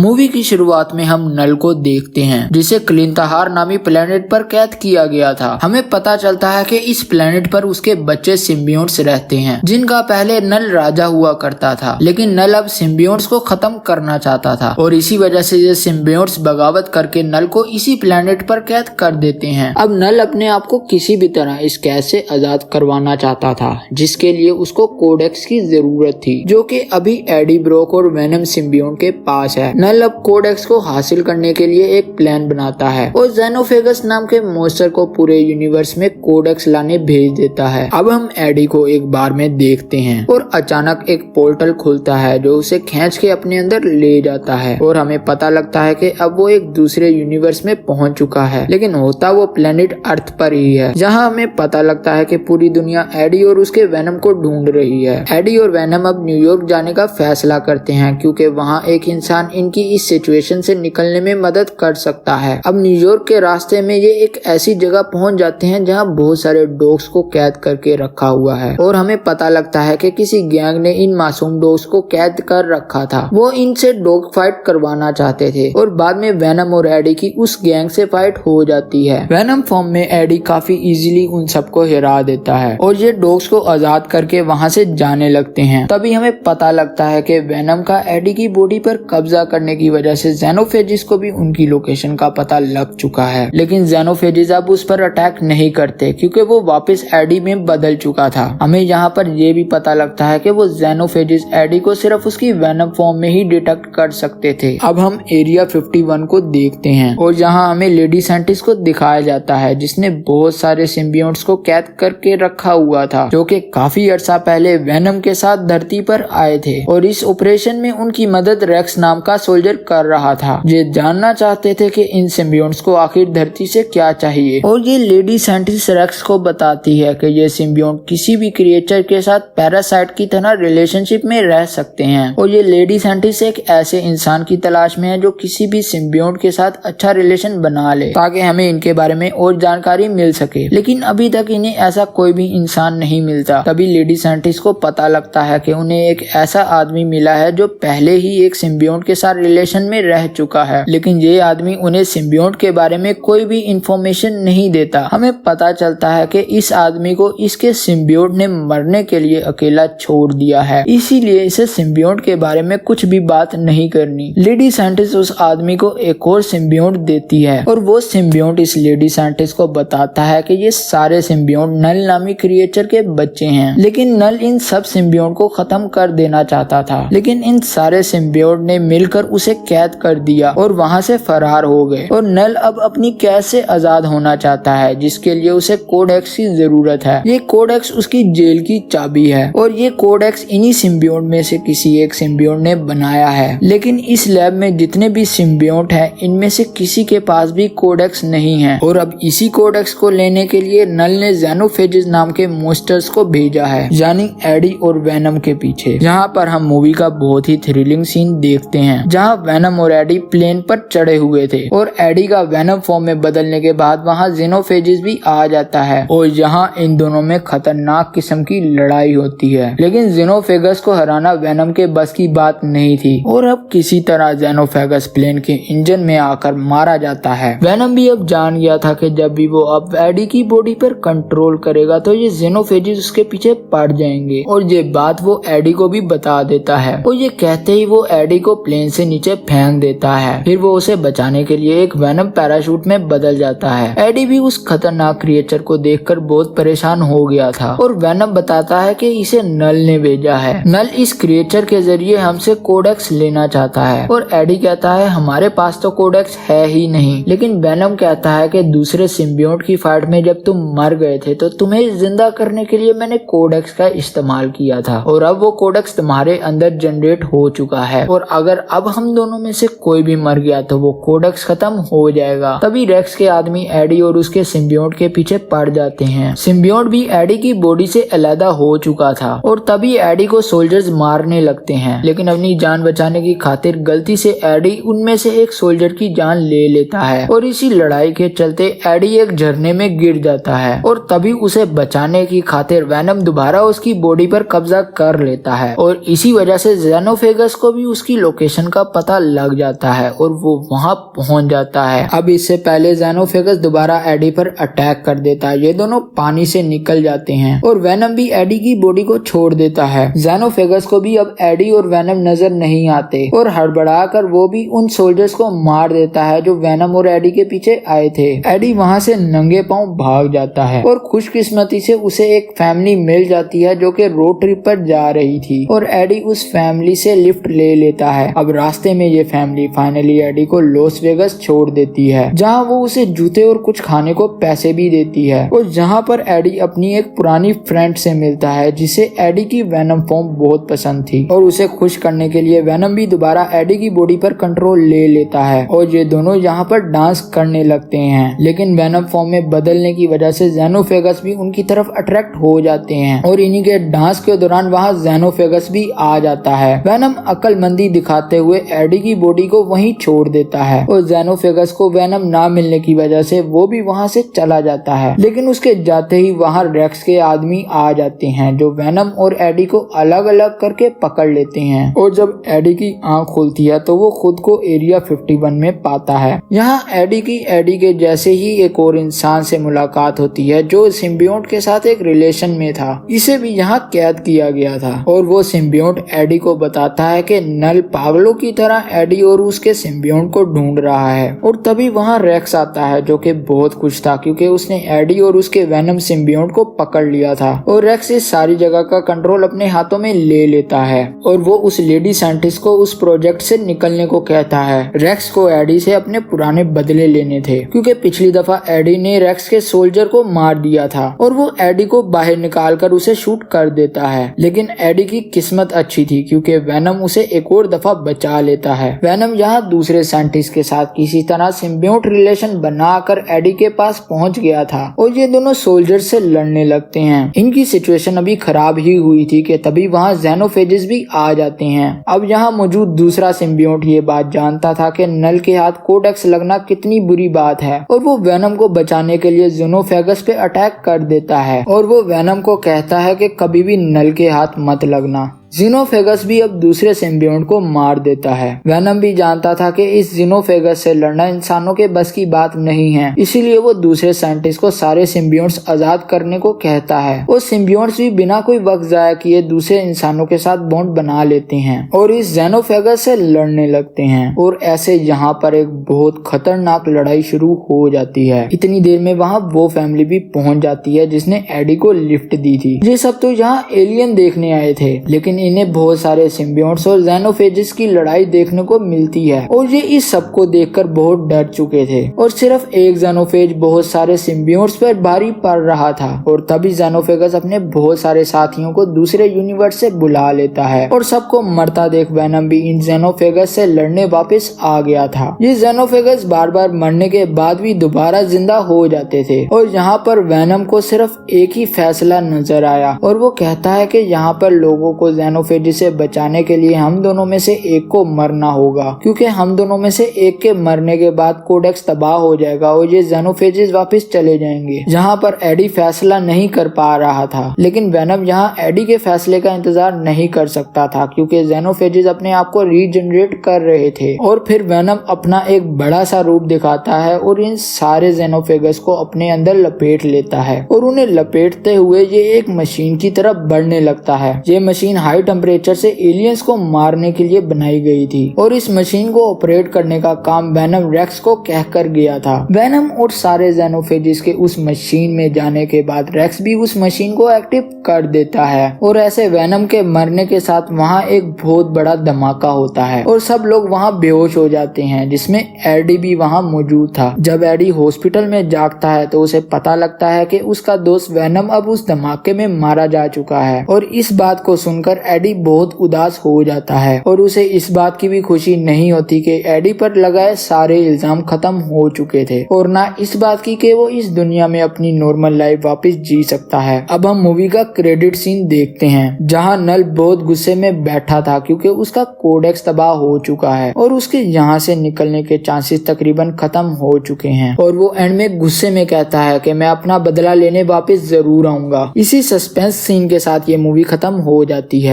Movie की शुरुआत में हम नल को देखते हैं जिसे क्लिंतहार नामी प्लेनेट पर कैद किया गया था। हमें पता चलता है कि इस प्लेनेट पर उसके बच्चे सिम्बियोट्स रहते हैं जिनका पहले नल राजा हुआ करता था, लेकिन नल अब सिम्बियोट्स को खत्म करना चाहता था और इसी वजह से ये सिम्बियोट्स बगावत करके नल को इसी प्लेनेट पर कैद कर देते हैं। अब नल अपने आप को किसी भी तरह इस कैद से आजाद करवाना चाहता था, जिसके लिए उसको कोडेक्स की जरूरत थी जो कि अभी एडी ब्रोक और वेनम सिम्बियोट के पास है। नल अब कोडेक्स को हासिल करने के लिए एक प्लान बनाता है और ज़ेनोफेगस नाम के मॉन्स्टर को पूरे यूनिवर्स में कोडेक्स लाने भेज देता है। अब हम एडी को एक बार में देखते हैं और अचानक एक पोर्टल खुलता है जो उसे खींच के अपने अंदर ले जाता है और हमें पता लगता है कि अब वो एक दूसरे यूनिवर्स में पहुंच चुका है, लेकिन होता वो प्लेनेट अर्थ पर ही है, जहां हमें पता लगता है कि पूरी दुनिया एडी और उसके वेनम को ढूंढ रही है। एडी और वेनम अब न्यूयॉर्क जाने का फैसला करते हैं क्योंकि वहां एक इंसान इनकी इस सिचुएशन से निकलने में मदद कर सकता है। अब न्यूयॉर्क के रास्ते में ये एक ऐसी जगह पहुंच जाते हैं जहां बहुत सारे डॉग्स को कैद करके रखा हुआ है और हमें पता लगता है कि किसी गैंग ने इन मासूम डॉग्स को कैद कर रखा था। वो इनसे डॉग फाइट करवाना चाहते थे और बाद में वेनम और एडी की उस गैंग से फाइट हो जाती है। वेनम फॉर्म में एडी काफी इजीली उन सबको हिरा देता है और ये डॉग्स को आजाद करके वहां से जाने लगते हैं। तभी हमें पता लगता है कि वेनम का एडी की बॉडी पर कब्जा करने की वजह से ज़ेनोफेजिस को भी उनकी लोकेशन का पता लग चुका है, लेकिन ज़ेनोफेजिस अब उस पर अटैक नहीं करते क्योंकि वो वापस एडी में बदल चुका था। हमें यहाँ पर यह भी पता लगता है कि वो ज़ेनोफेजिस एडी को सिर्फ उसकी वेनम फॉर्म में ही डिटेक्ट कर सकते थे। अब हम एरिया 51 को देखते हैं और यहाँ हमें लेडी साइंटिस्ट को दिखाया जाता है जिसने बहुत सारे सिम्बियोट्स को कैद करके रखा हुआ था जो कि काफी अर्सा पहले वेनम के साथ धरती पर आए थे और इस ऑपरेशन में उनकी मदद रेक्स नाम का सोल्जर कर रहा था। ये जानना चाहते थे कि इन सिम्बियोट्स को आखिर धरती से क्या चाहिए और ये लेडी साइंटिस्ट रेक्स को बताती है कि ये सिम्बियोट किसी भी क्रिएचर के साथ पैरासाइट की तरह रिलेशनशिप में रह सकते हैं और ये लेडी साइंटिस्ट एक ऐसे इंसान की तलाश में है जो किसी भी सिम्बियोट के साथ अच्छा रिलेशन बना ले ताकि हमें इनके बारे में और जानकारी मिल सके, लेकिन अभी तक इन्हें ऐसा कोई भी इंसान नहीं मिलता। तभी लेडी साइंटिस्ट को पता लगता है कि उन्हें एक ऐसा आदमी मिला है जो पहले ही एक सिम्बियोट के साथ रिलेशन में रह चुका है, लेकिन ये आदमी उन्हें सिम्बियोट के बारे में कोई भी इंफॉर्मेशन नहीं देता। हमें पता चलता है कि इस आदमी को इसके सिम्बियोट ने मरने के लिए अकेला छोड़ दिया है, इसीलिए इसे सिम्बियोट के बारे में कुछ भी बात नहीं करनी। लेडी साइंटिस्ट उस आदमी को एक और सिम्बियोट देती है और वो सिम्बियोट इस लेडी साइंटिस्ट को बताता है कि ये सारे सिम्बियोट नल नामी क्रिएचर के बच्चे हैं, लेकिन नल इन सब सिम्बियोट को खत्म कर देना चाहता था, लेकिन इन सारे सिम्बियोट ने मिलकर उसे कैद कर दिया और वहां से फरार हो गए और नल अब अपनी कैद से आजाद होना चाहता है जिसके लिए उसे कोडेक्स की जरूरत है। ये कोडेक्स उसकी जेल की चाबी है और ये कोडेक्स इन्हीं सिम्बियोट में से किसी एक सिम्बियोट ने बनाया है, लेकिन इस लैब में जितने भी सिम्बियोट हैं इनमें से किसी के पास भी कोडेक्स नहीं है और अब इसी कोडेक्स को लेने के लिए नल ने ज़ेनोफेजिस नाम के मॉन्स्टर्स को भेजा है, यानी एडी और वेनम के पीछे। यहाँ पर हम मूवी का बहुत ही थ्रिलिंग सीन देखते हैं जहाँ वेनम और एडी प्लेन पर चढ़े हुए थे और एडी का वेनम फॉर्म में बदलने के बाद वहाँ ज़ेनोफेजिस भी आ जाता है और यहाँ इन दोनों में खतरनाक किस्म की लड़ाई होती है, लेकिन ज़ेनोफेगस को हराना वेनम के बस की बात नहीं थी और अब किसी तरह ज़ेनोफेगस प्लेन के इंजन में आकर मारा जाता है। वेनम भी अब जान गया था कि जब भी वो अब एडी की बॉडी पर कंट्रोल करेगा तो ये ज़ेनोफेजिस उसके पीछे पड़ जाएंगे और ये बात वो एडी को भी बता देता है और ये कहते ही वो एडी को प्लेन से नीचे फेंक देता है। फिर वो उसे बचाने के लिए एक वेनम पैराशूट में बदल जाता है। एडी भी उस खतरनाक क्रिएचर को देखकर बहुत परेशान हो गया था और वेनम बताता है कि इसे नल ने भेजा है। नल इस क्रिएचर के जरिए हमसे कोडेक्स लेना चाहता है और एडी कहता है हमारे पास तो कोडेक्स है ही नहीं, लेकिन वेनम कहता है कि दूसरे सिम्बियोट की फाइट में जब तुम मर गए थे तो तुम्हें जिंदा करने के लिए मैंने कोडेक्स का इस्तेमाल किया था और अब वो कोडेक्स तुम्हारे अंदर जनरेट हो चुका है और अगर अब हम दोनों में से कोई भी मर गया तो वो कोडेक्स खत्म हो जाएगा। तभी रेक्स के आदमी एडी और उसके सिम्बियोट के पीछे पड़ जाते हैं। सिम्बियोट भी एडी की बॉडी से अलग हो चुका था और तभी एडी को सोल्जर्स मारने लगते हैं, लेकिन अपनी जान बचाने की खातिर गलती से एडी उनमें से एक सोल्जर की जान ले लेता है और इसी लड़ाई के चलते एडी एक झरने में गिर जाता है और तभी उसे बचाने की खातिर वेनम दोबारा उसकी बॉडी पर कब्जा कर लेता है और इसी वजह से ज़ेनोफेगस को भी उसकी लोकेशन का पता लग जाता है और वो वहाँ पहुंच जाता है। अब इससे पहले ज़ेनोफेगस दोबारा एडी पर अटैक कर देता है। ये दोनों पानी से निकल जाते हैं और वेनम भी एडी की बॉडी को छोड़ देता है। ज़ेनोफेगस को भी अब एडी और वेनम नजर नहीं आते और हड़बड़ाकर वो भी उन सोल्जर्स को मार देता है जो वेनम और एडी के पीछे आए थे। एडी वहाँ से नंगे पांव भाग जाता है और खुशकिस्मती से उसे एक फैमिली मिल जाती है जो कि रोड ट्रिप पर जा रही थी और एडी उस फैमिली से लिफ्ट ले लेता है। अब रास्ते में ये फैमिली फाइनली एडी को लॉस वेगस छोड़ देती है, जहाँ वो उसे जूते और कुछ खाने को पैसे भी देती है और जहाँ पर एडी अपनी एक पुरानी फ्रेंड से मिलता है जिसे एडी की वेनम फॉर्म बहुत पसंद थी और उसे खुश करने के लिए वेनम भी दोबारा एडी की बॉडी पर कंट्रोल ले लेता है और ये दोनों यहाँ पर डांस करने लगते हैं। लेकिन वेनम फॉर्म में बदलने की वजह से ज़ेनोफेगस भी उनकी तरफ अट्रैक्ट हो जाते हैं और इन्हीं के डांस के दौरान वहाँ ज़ेनोफेगस भी आ जाता है। वेनम अक्लमंदी दिखाते हुए एडी की बॉडी को वहीं छोड़ देता है और ज़ेनोफेगस को वेनम ना मिलने की वजह से वो भी वहाँ से चला जाता है। लेकिन उसके जाते ही वहाँ रेक्स के आदमी आ जाते हैं जो वेनम और एडी को अलग अलग करके पकड़ लेते हैं और जब एडी की आंख खुलती है तो वो खुद को एरिया 51 में पाता है। यहाँ एडी के जैसे ही एक और इंसान से मुलाकात होती है जो सिम्बियोट के साथ एक रिलेशन में था। इसे भी यहाँ कैद किया गया था और वो सिम्बियोट एडी को बताता है कि नल पागलों की तरह एडी और उसके सिम्बियोट को ढूंढ रहा है और तभी वहाँ रेक्स आता है जो कि बहुत खुश था क्योंकि उसने एडी और उसके वेनम सिम्बियोट को पकड़ लिया था और रेक्स इस सारी जगह का कंट्रोल अपने हाथों में ले लेता है और वो उस लेडी साइंटिस्ट को उस प्रोजेक्ट से निकलने को कहता है। रेक्स को एडी से अपने पुराने बदले लेने थे क्योंकि पिछली दफा एडी ने रेक्स के सोल्जर को मार दिया था और वो एडी को बाहर निकालकर उसे शूट कर देता है। लेकिन एडी की किस्मत अच्छी थी क्योंकि वेनम उसे एक और दफा बचा लेता है। वेनम यहाँ दूसरे साइंटिस्ट के साथ किसी तरह सिम्बियोट रिलेशन बनाकर एडी के पास पहुंच गया था और ये दोनों सोल्जर से लड़ने लगते हैं। इनकी सिचुएशन अभी खराब ही हुई थी कि तभी वहाँ ज़ेनोफेजिस भी आ जाते हैं। अब यहाँ मौजूद दूसरा सिम्बियोट ये बात जानता था कि नल के हाथ कोडेक्स लगना कितनी बुरी बात है और वो वेनम को बचाने के लिए ज़ेनोफेगस पे अटैक कर देता है और वो वेनम को कहता है कि कभी भी नल के हाथ मत लगना। ज़ेनोफेगस भी अब दूसरे सिम्बियोट को मार देता है। वेनम भी जानता था कि इस ज़ेनोफेगस से लड़ना इंसानों के बस की बात नहीं है, इसीलिए वो दूसरे साइंटिस्ट को सारे सिम्बियोट्स आजाद करने को कहता है। वो सिम्बियोट्स भी बिना कोई वक्त जाया किए दूसरे इंसानों के साथ बॉन्ड बना लेते हैं और इस ज़ेनोफेगस से लड़ने लगते हैं और ऐसे यहाँ पर एक बहुत खतरनाक लड़ाई शुरू हो जाती है। इतनी देर में वहाँ वो फैमिली भी पहुँच जाती है जिसने एडी को लिफ्ट दी थी। ये सब तो यहाँ एलियन देखने आए थे, लेकिन इन्हें बहुत सारे सिम्बियोट्स और ज़ेनोफेजिस की लड़ाई देखने को मिलती है और ये इस सब को देखकर बहुत डर चुके थे और सिर्फ एक ज़ेनोफेज बहुत सारे सिम्बियोट्स पर भारी पड़ रहा था और तभी ज़ेनोफेगस अपने बहुत सारे साथियों को दूसरे यूनिवर्स से बुला लेता है और सबको मरता देख वेनम भी इन ज़ेनोफेगस से लड़ने वापस आ गया था। ये ज़ेनोफेगस बार बार मरने के बाद भी दोबारा जिंदा हो जाते थे और यहाँ पर वेनम को सिर्फ एक ही फैसला नजर आया और वो कहता है कि यहाँ पर लोगों को ज़ेनोफेजिस से बचाने के लिए हम दोनों में से एक को मरना होगा, क्योंकि हम दोनों में से एक के मरने के बाद कोडेक्स तबाह हो जाएगा और ये ज़ेनोफेजिस वापस चले जाएंगे। जहाँ पर एडी फैसला नहीं कर पा रहा था, लेकिन वेनम यहाँ एडी के फैसले का इंतजार नहीं कर सकता था क्योंकि ज़ेनोफेजिस अपने आप को रीजनरेट कर रहे थे और फिर वेनम अपना एक बड़ा सा रूप दिखाता है और इन सारे ज़ेनोफेगस को अपने अंदर लपेट लेता है और उन्हें लपेटते हुए ये एक मशीन की तरफ बढ़ने लगता है। ये मशीन हाई टेम्परेचर से एलियंस को मारने के लिए बनाई गई थी और इस मशीन को ऑपरेट करने का काम वेनम रेक्स को कहकर गया था। वेनम और सारे ज़ेनोफेजिस के उस मशीन में जाने के बाद रेक्स भी उस मशीन को एक्टिव कर देता है और ऐसे वेनम के मरने के साथ वहाँ एक बहुत बड़ा धमाका होता है और सब लोग वहाँ बेहोश हो जाते हैं, जिसमें एडी भी वहाँ मौजूद था। जब एडी हॉस्पिटल में जागता है तो उसे पता लगता है कि उसका दोस्त वेनम अब उस धमाके में मारा जा चुका है और इस बात को सुनकर एडी बहुत उदास हो जाता है और उसे इस बात की भी खुशी नहीं होती कि एडी पर लगाए सारे इल्जाम खत्म हो चुके थे और ना इस बात की कि वो इस दुनिया में अपनी नॉर्मल लाइफ वापस जी सकता है। अब हम मूवी का क्रेडिट सीन देखते हैं जहां नल बहुत गुस्से में बैठा था क्योंकि उसका कोडेक्स तबाह हो चुका है और उसके यहाँ से निकलने के चांसेस तकरीबन खत्म हो चुके हैं और वो एंड में गुस्से में कहता है कि मैं अपना बदला लेने वापस जरूर आऊंगा। इसी सस्पेंस सीन के साथ ये मूवी खत्म हो जाती है।